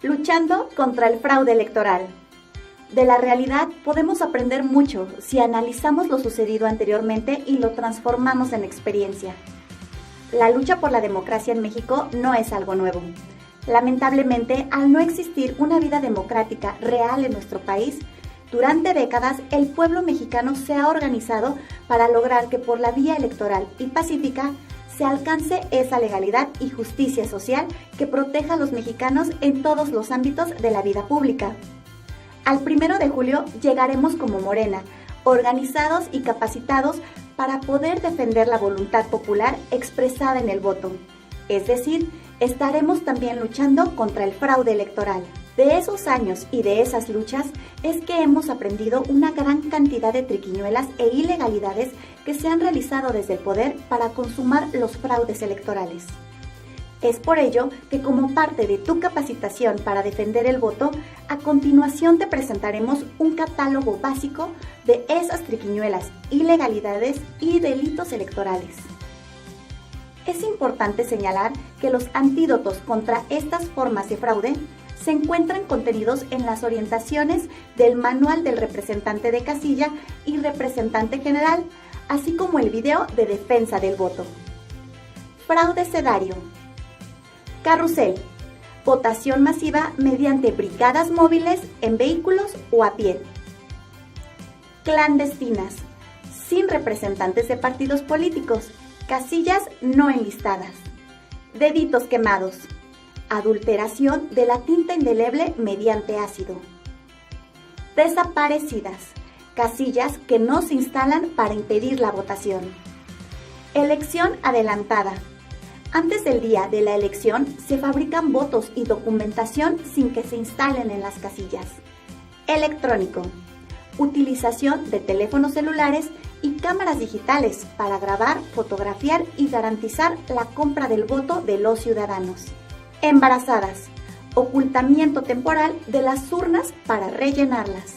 Luchando contra el fraude electoral. De la realidad podemos aprender mucho si analizamos lo sucedido anteriormente y lo transformamos en experiencia. La lucha por la democracia en México no es algo nuevo. Lamentablemente, al no existir una vida democrática real en nuestro país, durante décadas el pueblo mexicano se ha organizado para lograr que por la vía electoral y pacífica se alcance esa legalidad y justicia social que proteja a los mexicanos en todos los ámbitos de la vida pública. Al 1 de julio llegaremos como Morena, organizados y capacitados para poder defender la voluntad popular expresada en el voto. Es decir, estaremos también luchando contra el fraude electoral. De esos años y de esas luchas es que hemos aprendido una gran cantidad de triquiñuelas e ilegalidades que se han realizado desde el poder para consumar los fraudes electorales. Es por ello que como parte de tu capacitación para defender el voto, a continuación te presentaremos un catálogo básico de esas triquiñuelas, ilegalidades y delitos electorales. Es importante señalar que los antídotos contra estas formas de fraude se encuentran contenidos en las orientaciones del Manual del Representante de Casilla y Representante General, así como el video de defensa del voto. Fraude sedario. Carrusel. Votación masiva mediante brigadas móviles en vehículos o a pie. Clandestinas. Sin representantes de partidos políticos. Casillas no enlistadas. Deditos quemados. Adulteración de la tinta indeleble mediante ácido. Desaparecidas. Casillas que no se instalan para impedir la votación. Elección adelantada. Antes del día de la elección se fabrican votos y documentación sin que se instalen en las casillas. Electrónico. Utilización de teléfonos celulares y cámaras digitales para grabar, fotografiar y garantizar la compra del voto de los ciudadanos. Embarazadas. Ocultamiento temporal de las urnas para rellenarlas.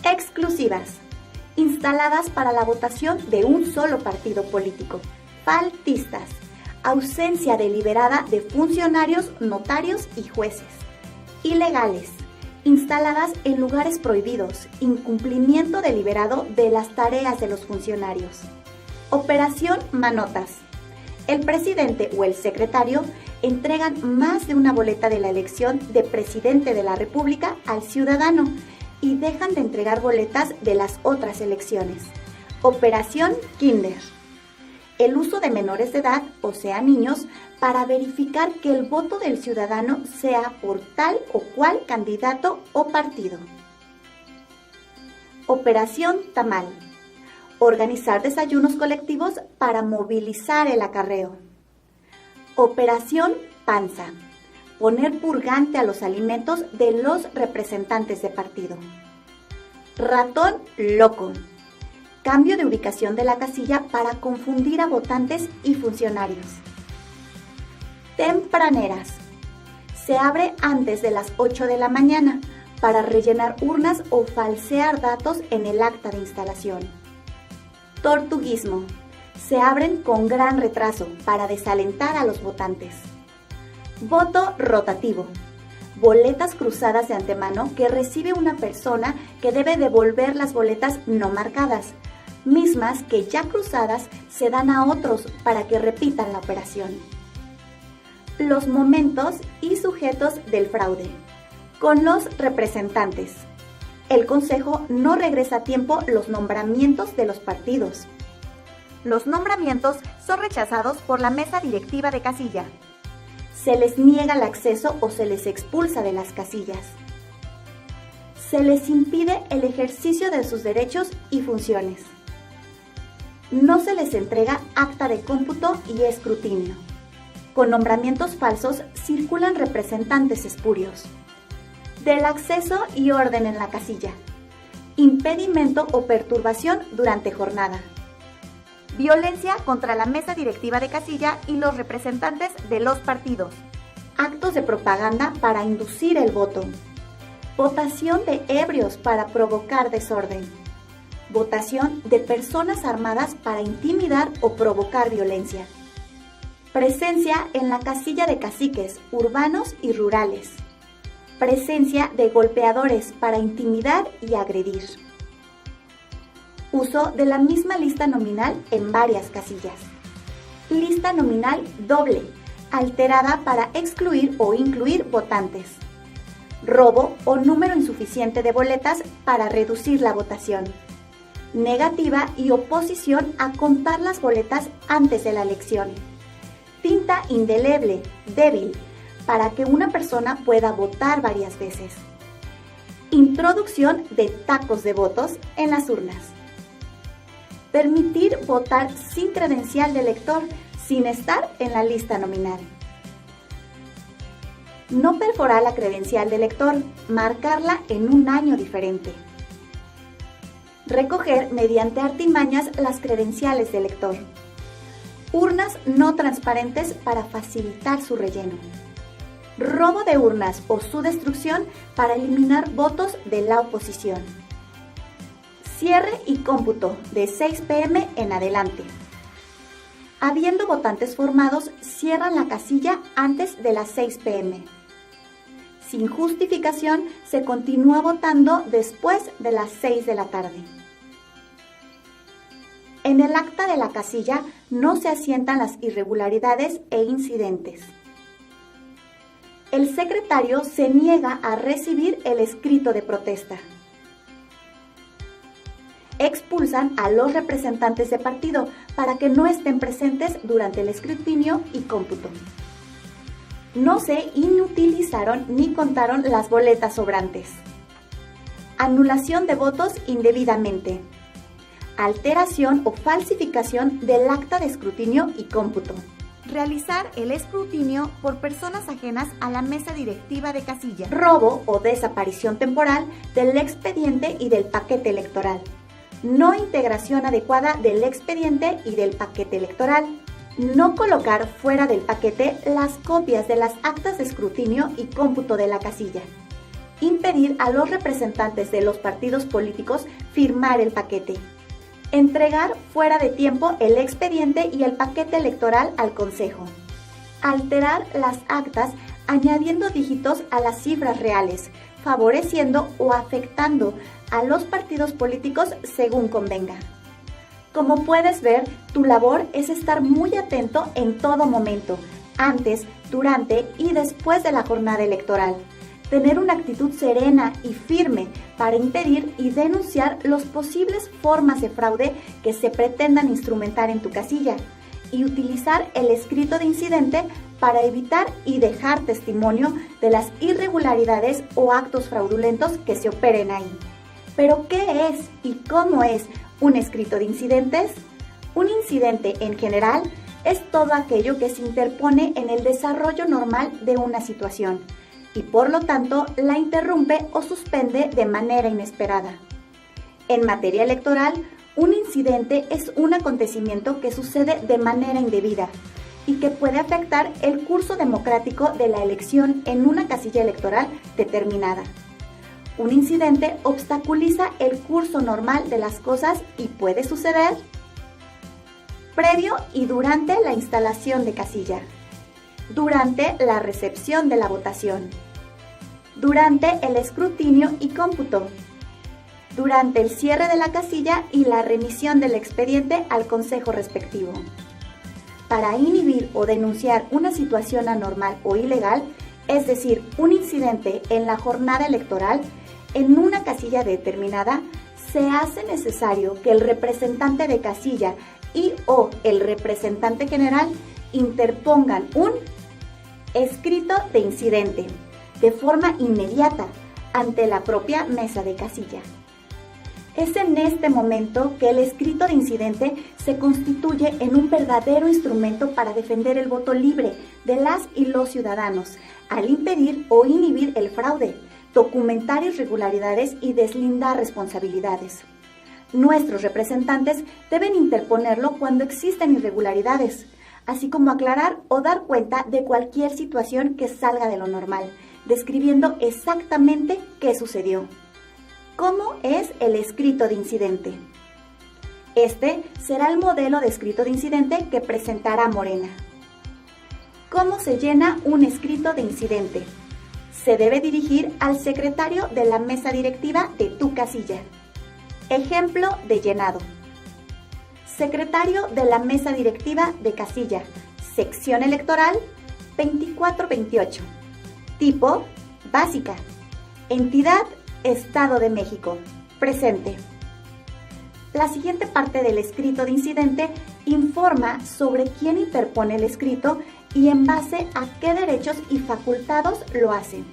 Exclusivas. Instaladas para la votación de un solo partido político. Faltistas. Ausencia deliberada de funcionarios, notarios y jueces. Ilegales. Instaladas en lugares prohibidos. Incumplimiento deliberado de las tareas de los funcionarios. Operación Manotas. El presidente o el secretario entregan más de una boleta de la elección de presidente de la República al ciudadano y dejan de entregar boletas de las otras elecciones. Operación Kinder. El uso de menores de edad, o sea niños, para verificar que el voto del ciudadano sea por tal o cual candidato o partido. Operación Tamal. Organizar desayunos colectivos para movilizar el acarreo. Operación Panza. Poner purgante a los alimentos de los representantes de partido. Ratón loco. Cambio de ubicación de la casilla para confundir a votantes y funcionarios. Tempraneras. Se abre antes de las 8 de la mañana para rellenar urnas o falsear datos en el acta de instalación. Tortuguismo. Se abren con gran retraso para desalentar a los votantes. Voto rotativo. Boletas cruzadas de antemano que recibe una persona que debe devolver las boletas no marcadas, mismas que ya cruzadas se dan a otros para que repitan la operación. Los momentos y sujetos del fraude. Con los representantes. El Consejo no regresa a tiempo los nombramientos de los partidos. Los nombramientos son rechazados por la mesa directiva de casilla. Se les niega el acceso o se les expulsa de las casillas. Se les impide el ejercicio de sus derechos y funciones. No se les entrega acta de cómputo y escrutinio. Con nombramientos falsos circulan representantes espurios. Del acceso y orden en la casilla. Impedimento o perturbación durante jornada. Violencia contra la mesa directiva de casilla y los representantes de los partidos. Actos de propaganda para inducir el voto. Votación de ebrios para provocar desorden. Votación de personas armadas para intimidar o provocar violencia. Presencia en la casilla de caciques urbanos y rurales. Presencia de golpeadores para intimidar y agredir. Uso de la misma lista nominal en varias casillas. Lista nominal doble, alterada para excluir o incluir votantes. Robo o número insuficiente de boletas para reducir la votación. Negativa y oposición a contar las boletas antes de la elección. Tinta indeleble, débil, para que una persona pueda votar varias veces. Introducción de tacos de votos en las urnas. Permitir votar sin credencial de elector, sin estar en la lista nominal. No perforar la credencial de elector, marcarla en un año diferente. Recoger mediante artimañas las credenciales de elector. Urnas no transparentes para facilitar su relleno. Robo de urnas o su destrucción para eliminar votos de la oposición. Cierre y cómputo de 6 p.m. en adelante. Habiendo votantes formados, cierran la casilla antes de las 6 p.m. Sin justificación, se continúa votando después de las 6 de la tarde. En el acta de la casilla no se asientan las irregularidades e incidentes. El secretario se niega a recibir el escrito de protesta. Expulsan a los representantes de partido para que no estén presentes durante el escrutinio y cómputo. No se inutilizaron ni contaron las boletas sobrantes. Anulación de votos indebidamente. Alteración o falsificación del acta de escrutinio y cómputo. Realizar el escrutinio por personas ajenas a la mesa directiva de casilla. Robo o desaparición temporal del expediente y del paquete electoral. No integración adecuada del expediente y del paquete electoral. No colocar fuera del paquete las copias de las actas de escrutinio y cómputo de la casilla. Impedir a los representantes de los partidos políticos firmar el paquete. Entregar fuera de tiempo el expediente y el paquete electoral al Consejo. Alterar las actas añadiendo dígitos a las cifras reales, favoreciendo o afectando a los partidos políticos según convenga. Como puedes ver, tu labor es estar muy atento en todo momento, antes, durante y después de la jornada electoral. Tener una actitud serena y firme para impedir y denunciar las posibles formas de fraude que se pretendan instrumentar en tu casilla y utilizar el escrito de incidente para evitar y dejar testimonio de las irregularidades o actos fraudulentos que se operen ahí. ¿Pero qué es y cómo es un escrito de incidentes? Un incidente en general es todo aquello que se interpone en el desarrollo normal de una situación y por lo tanto la interrumpe o suspende de manera inesperada. En materia electoral, un incidente es un acontecimiento que sucede de manera indebida y que puede afectar el curso democrático de la elección en una casilla electoral determinada. Un incidente obstaculiza el curso normal de las cosas y puede suceder previo y durante la instalación de casilla, durante la recepción de la votación, durante el escrutinio y cómputo, durante el cierre de la casilla y la remisión del expediente al consejo respectivo. Para inhibir o denunciar una situación anormal o ilegal, es decir, un incidente en la jornada electoral, en una casilla determinada, se hace necesario que el representante de casilla y o el representante general interpongan un escrito de incidente de forma inmediata ante la propia mesa de casilla. Es en este momento que el escrito de incidente se constituye en un verdadero instrumento para defender el voto libre de las y los ciudadanos, al impedir o inhibir el fraude, documentar irregularidades y deslindar responsabilidades. Nuestros representantes deben interponerlo cuando existen irregularidades, así como aclarar o dar cuenta de cualquier situación que salga de lo normal, describiendo exactamente qué sucedió. ¿Cómo es el escrito de incidente? Este será el modelo de escrito de incidente que presentará Morena. ¿Cómo se llena un escrito de incidente? Se debe dirigir al secretario de la mesa directiva de tu casilla. Ejemplo de llenado. Secretario de la mesa directiva de casilla, sección electoral 2428. Tipo, básica. Entidad, Estado de México. Presente. La siguiente parte del escrito de incidente informa sobre quién interpone el escrito y en base a qué derechos y facultados lo hace.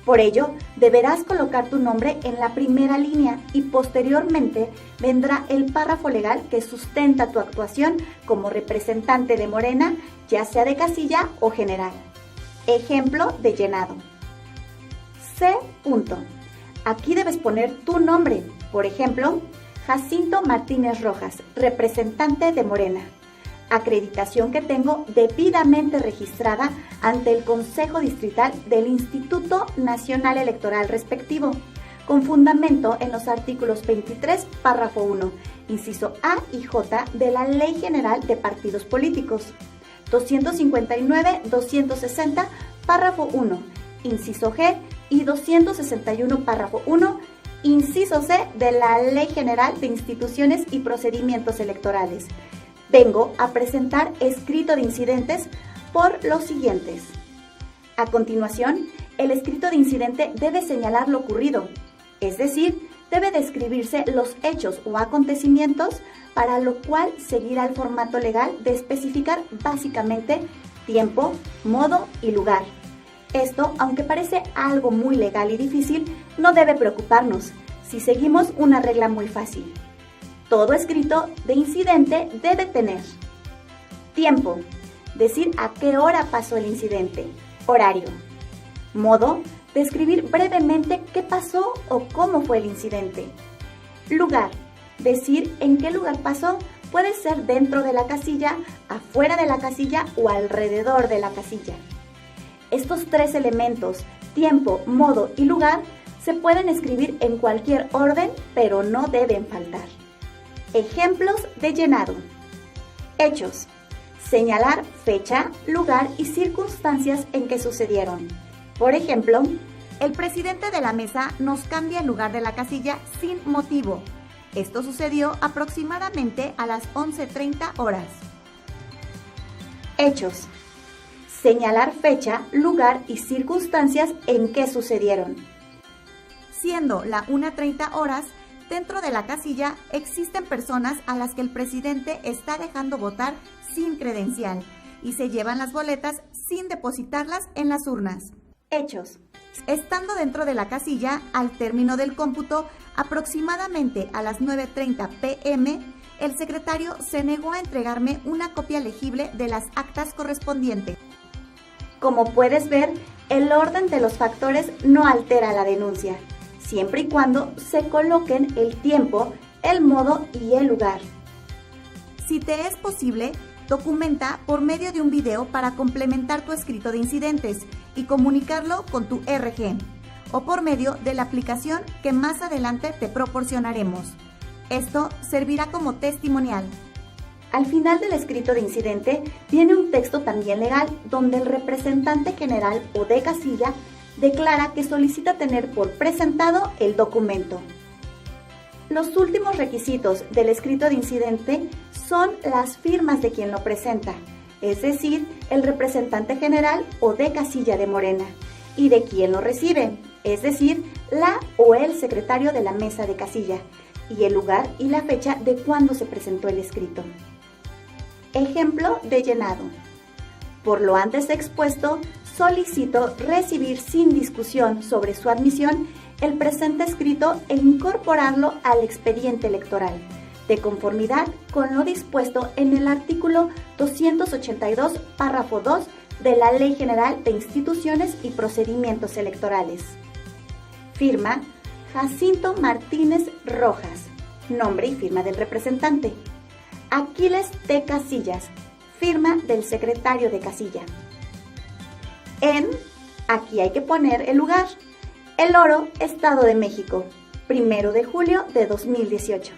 Por ello, deberás colocar tu nombre en la primera línea y posteriormente vendrá el párrafo legal que sustenta tu actuación como representante de Morena, ya sea de casilla o general. Ejemplo de llenado. C. Aquí debes poner tu nombre, por ejemplo, Jacinto Martínez Rojas, representante de Morena. Acreditación que tengo debidamente registrada ante el Consejo Distrital del Instituto Nacional Electoral respectivo, con fundamento en los artículos 23, párrafo 1, inciso A y J de la Ley General de Partidos Políticos, 259-260, párrafo 1, inciso G y 261, párrafo 1, inciso C de la Ley General de Instituciones y Procedimientos Electorales. Vengo a presentar escrito de incidentes por los siguientes. A continuación, el escrito de incidente debe señalar lo ocurrido, es decir, debe describirse los hechos o acontecimientos, para lo cual seguirá el formato legal de especificar básicamente tiempo, modo y lugar. Esto, aunque parece algo muy legal y difícil, no debe preocuparnos si seguimos una regla muy fácil. Todo escrito de incidente debe tener tiempo, decir a qué hora pasó el incidente, horario. Modo, describir brevemente qué pasó o cómo fue el incidente. Lugar, decir en qué lugar pasó, puede ser dentro de la casilla, afuera de la casilla o alrededor de la casilla. Estos tres elementos, tiempo, modo y lugar, se pueden escribir en cualquier orden, pero no deben faltar. Ejemplos de llenado. Hechos. Señalar fecha, lugar y circunstancias en que sucedieron. Por ejemplo, el presidente de la mesa nos cambia el lugar de la casilla sin motivo. Esto sucedió aproximadamente a las 11:30 horas. Hechos. Señalar fecha, lugar y circunstancias en que sucedieron. Siendo la 1:30 horas, dentro de la casilla existen personas a las que el presidente está dejando votar sin credencial y se llevan las boletas sin depositarlas en las urnas. Hechos. Estando dentro de la casilla, al término del cómputo, aproximadamente a las 9:30 p.m., el secretario se negó a entregarme una copia legible de las actas correspondientes. Como puedes ver, el orden de los factores no altera la denuncia, siempre y cuando se coloquen el tiempo, el modo y el lugar. Si te es posible, documenta por medio de un video para complementar tu escrito de incidentes y comunicarlo con tu RG o por medio de la aplicación que más adelante te proporcionaremos. Esto servirá como testimonial. Al final del escrito de incidente viene un texto también legal donde el representante general o de casilla declara que solicita tener por presentado el documento. Los últimos requisitos del escrito de incidente son las firmas de quien lo presenta, es decir, el representante general o de casilla de Morena, y de quien lo recibe, es decir, la o el secretario de la mesa de casilla, y el lugar y la fecha de cuando se presentó el escrito. Ejemplo de llenado. Por lo antes expuesto, solicito recibir sin discusión sobre su admisión el presente escrito e incorporarlo al expediente electoral, de conformidad con lo dispuesto en el artículo 282, párrafo 2 de la Ley General de Instituciones y Procedimientos Electorales. Firma Jacinto Martínez Rojas. Nombre y firma del representante. Aquiles T. Casillas. Firma del secretario de casilla. Aquí hay que poner el lugar. El Oro, Estado de México, 1 de julio de 2018.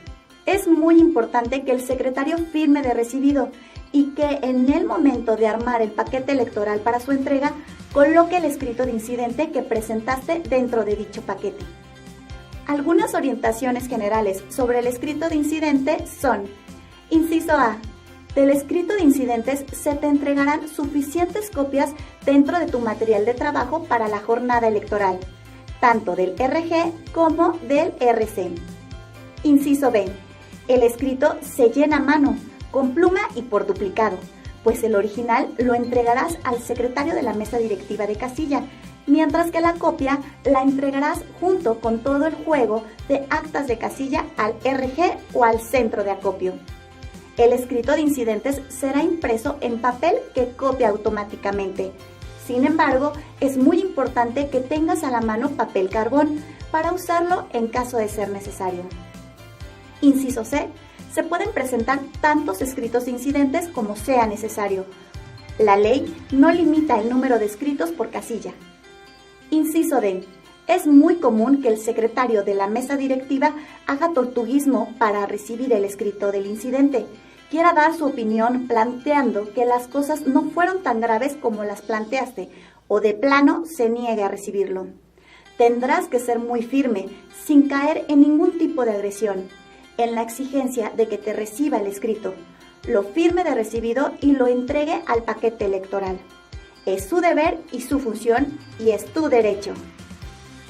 Es muy importante que el secretario firme de recibido y que en el momento de armar el paquete electoral para su entrega coloque el escrito de incidente que presentaste dentro de dicho paquete. Algunas orientaciones generales sobre el escrito de incidente son: inciso A. Del escrito de incidentes se te entregarán suficientes copias dentro de tu material de trabajo para la jornada electoral, tanto del RG como del RC. Inciso B. El escrito se llena a mano, con pluma y por duplicado, pues el original lo entregarás al secretario de la mesa directiva de casilla, mientras que la copia la entregarás junto con todo el juego de actas de casilla al RG o al centro de acopio. El escrito de incidentes será impreso en papel que copia automáticamente. Sin embargo, es muy importante que tengas a la mano papel carbón para usarlo en caso de ser necesario. Inciso C. Se pueden presentar tantos escritos de incidentes como sea necesario. La ley no limita el número de escritos por casilla. Inciso D. Es muy común que el secretario de la mesa directiva haga tortuguismo para recibir el escrito del incidente. Quiera dar su opinión planteando que las cosas no fueron tan graves como las planteaste, o de plano se niegue a recibirlo. Tendrás que ser muy firme, sin caer en ningún tipo de agresión, en la exigencia de que te reciba el escrito, lo firme de recibido y lo entregue al paquete electoral. Es su deber y su función y es tu derecho.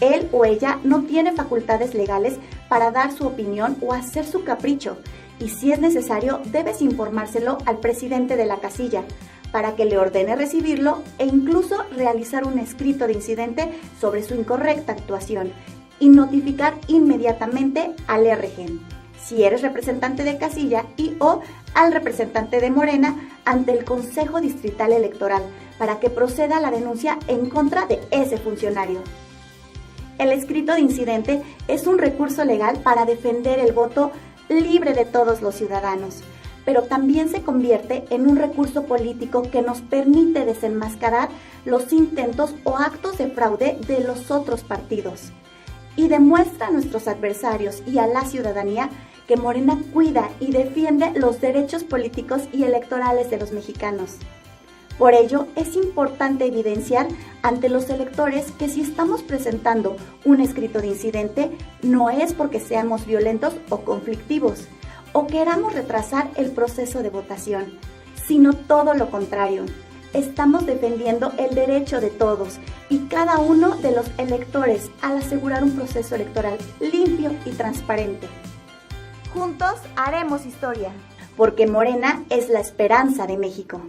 Él o ella no tiene facultades legales para dar su opinión o hacer su capricho, y si es necesario debes informárselo al presidente de la casilla para que le ordene recibirlo e incluso realizar un escrito de incidente sobre su incorrecta actuación y notificar inmediatamente al RG, si eres representante de casilla, y o al representante de Morena ante el Consejo Distrital Electoral para que proceda la denuncia en contra de ese funcionario. El escrito de incidente es un recurso legal para defender el voto libre de todos los ciudadanos, pero también se convierte en un recurso político que nos permite desenmascarar los intentos o actos de fraude de los otros partidos y demuestra a nuestros adversarios y a la ciudadanía que Morena cuida y defiende los derechos políticos y electorales de los mexicanos. Por ello, es importante evidenciar ante los electores que si estamos presentando un escrito de incidente, no es porque seamos violentos o conflictivos, o queramos retrasar el proceso de votación, sino todo lo contrario. Estamos defendiendo el derecho de todos y cada uno de los electores al asegurar un proceso electoral limpio y transparente. Juntos haremos historia, porque Morena es la esperanza de México.